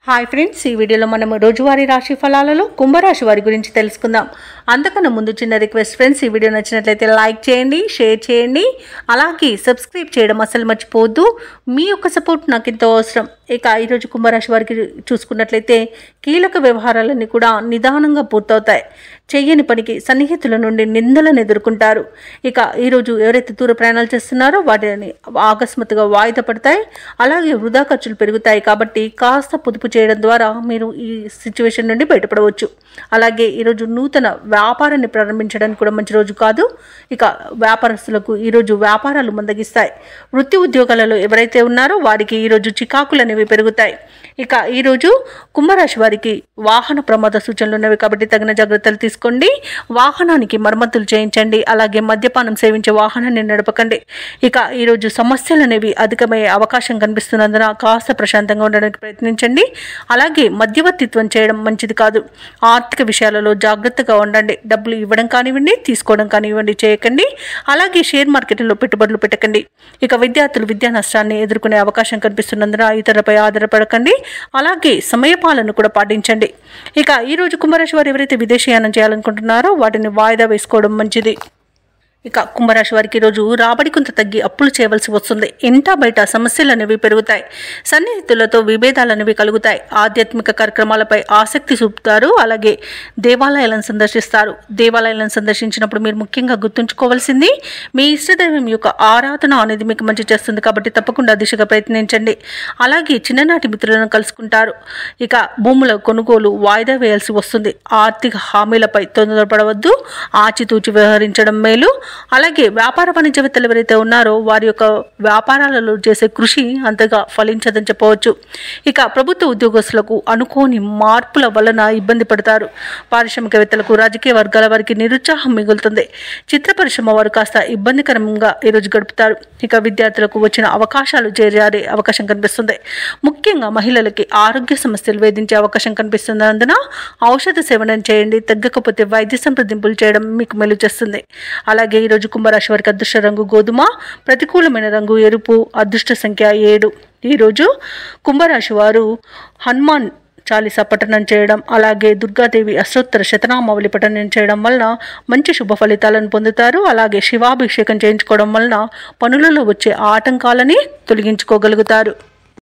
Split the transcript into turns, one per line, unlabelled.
Hi friends, ఈ వీడియోలో మనం రోజువారీ రాశి ఫలాలలో కుంభరాశి వారి గురించి తెలుసుకుందాం. అంతకన్నా ముందు చిన్న రిక్వెస్ట్ ఫ్రెండ్స్, ఈ వీడియో నచ్చినట్లయితే లైక్ చేయండి, షేర్ చేయండి, అలాగే సబ్స్క్రైబ్ చేయడం అసలు మర్చిపోవద్దు. మీ యొక్క సపోర్ట్ నాకు ఎంతో అవసరం. ఇక ఈరోజు కుంభరాశి వారికి చూసుకున్నట్లయితే కీలక వ్యవహారాలన్నీ కూడా నిదానంగా పూర్తవుతాయి. చెయ్యని పనికి సన్నిహితుల నుండి నిందలను ఎదుర్కొంటారు. ఇక ఈరోజు ఎవరైతే దూర ప్రయాణాలు చేస్తున్నారో వాటిని అకస్మాత్తుగా వాయిదా పడతాయి. అలాగే వృధా ఖర్చులు పెరుగుతాయి. కాబట్టి కాస్త పొదుపు చేయడం ద్వారా మీరు ఈ సిచ్యువేషన్ నుండి బయటపడవచ్చు. అలాగే ఈరోజు నూతన వ్యాపారాన్ని ప్రారంభించడానికి కూడా మంచి రోజు కాదు. ఇక వ్యాపారస్తులకు ఈరోజు వ్యాపారాలు మందగిస్తాయి. వృత్తి ఉద్యోగాలలో ఎవరైతే ఉన్నారో వారికి ఈరోజు చికాకులు అనేవి పెరుగుతాయి. ఇక ఈరోజు కుంభరాశి వారికి వాహన ప్రమాద సూచనలు ఉన్నవి కాబట్టి తగిన జాగ్రత్తలు తీసుకోండి. వాహనానికి మరమ్మతులు చేయించండి. అలాగే మద్యపానం సేవించే వాహనాన్ని నడపకండి. ఇక ఈరోజు సమస్యలు అనేవి అధికమయ్యే అవకాశం కనిపిస్తున్నందున కాస్త ప్రశాంతంగా ఉండడానికి ప్రయత్నించండి. అలాగే మధ్యవర్తిత్వం చేయడం మంచిది కాదు. ఆర్థిక విషయాలలో జాగ్రత్తగా ఉండండి. డబ్బులు ఇవ్వడం కానివ్వండి, తీసుకోవడం కానివ్వండి చేయకండి. అలాగే షేర్ మార్కెట్లో పెట్టుబడులు పెట్టకండి. ఇక విద్యార్థులు విద్యా నష్టాన్ని ఎదుర్కొనే అవకాశం కనిపిస్తున్నందున ఇతరులపై ఆధారపడకండి. అలాగే సమయపాలన కూడా పాటించండి. ఇక ఈరోజు కుంభరాశి వారు ఎవరైతే విదేశీయానం చేయాలనుకుంటున్నారో వాటిని వాయిదా వేసుకోవడం మంచిది. ఇక కుంభరాశి వారికి ఈరోజు రాబడి కొంత తగ్గి అప్పులు చేయవలసి వస్తుంది. ఇంటా బయట సమస్యలు అనేవి పెరుగుతాయి. సన్నిహితులతో విభేదాలు అనేవి కలుగుతాయి. ఆధ్యాత్మిక కార్యక్రమాలపై ఆసక్తి చూపుతారు. అలాగే దేవాలయాలను సందర్శిస్తారు. దేవాలయాలను సందర్శించినప్పుడు మీరు ముఖ్యంగా గుర్తుంచుకోవాల్సింది మీ ఇష్టదైవం యొక్క ఆరాధన అనేది మీకు మంచి చేస్తుంది. కాబట్టి తప్పకుండా దిశగా ప్రయత్నించండి. అలాగే చిన్ననాటి మిత్రులను కలుసుకుంటారు. ఇక భూముల కొనుగోలు వాయిదా వేయాల్సి వస్తుంది. ఆర్థిక హామీలపై తొందరపడవద్దు. ఆచితూచి వ్యవహరించడం మేలు. అలాగే వ్యాపార వాణిజ్యవేత్తలు ఎవరైతే ఉన్నారో వారి యొక్క వ్యాపారాలలో చేసే కృషి అంతగా ఫలించదని చెప్పవచ్చు. ఇక ప్రభుత్వ ఉద్యోగస్తులకు అనుకోని మార్పుల వలన ఇబ్బంది పడతారు. పారిశ్రామికవేత్తలకు, రాజకీయ వర్గాల వారికి నిరుత్సాహం మిగులుతుంది. చిత్ర పరిశ్రమ వారు కాస్త ఇబ్బందికరంగా ఈరోజు గడుపుతారు. ఇక విద్యార్థులకు వచ్చిన అవకాశాలు చేరే అవకాశం కనిపిస్తుంది. ముఖ్యంగా మహిళలకి ఆరోగ్య సమస్యలు వేధించే అవకాశం కనిపిస్తున్నందున ఔషధ సేవనం చేయండి. తగ్గకపోతే వైద్య సంప్రదింపులు చేయడం మీకు మేలు చేస్తుంది. అలాగే ఈరోజు కుంభరాశి వారికి అదృష్ట రంగు గోధుమ, ప్రతికూలమైన రంగు ఎరుపు, అదృష్ట సంఖ్య 7. ఈరోజు కుంభరాశి వారు హనుమాన్ చాలీసా పఠనం చేయడం, అలాగే దుర్గాదేవి అష్టోత్తర శతనామావళి పఠనం చేయడం వలన మంచి శుభ ఫలితాలను పొందుతారు. అలాగే శివాభిషేకం చేయించుకోవడం వలన పనులలో వచ్చే ఆటంకాలని తొలగించుకోగలుగుతారు.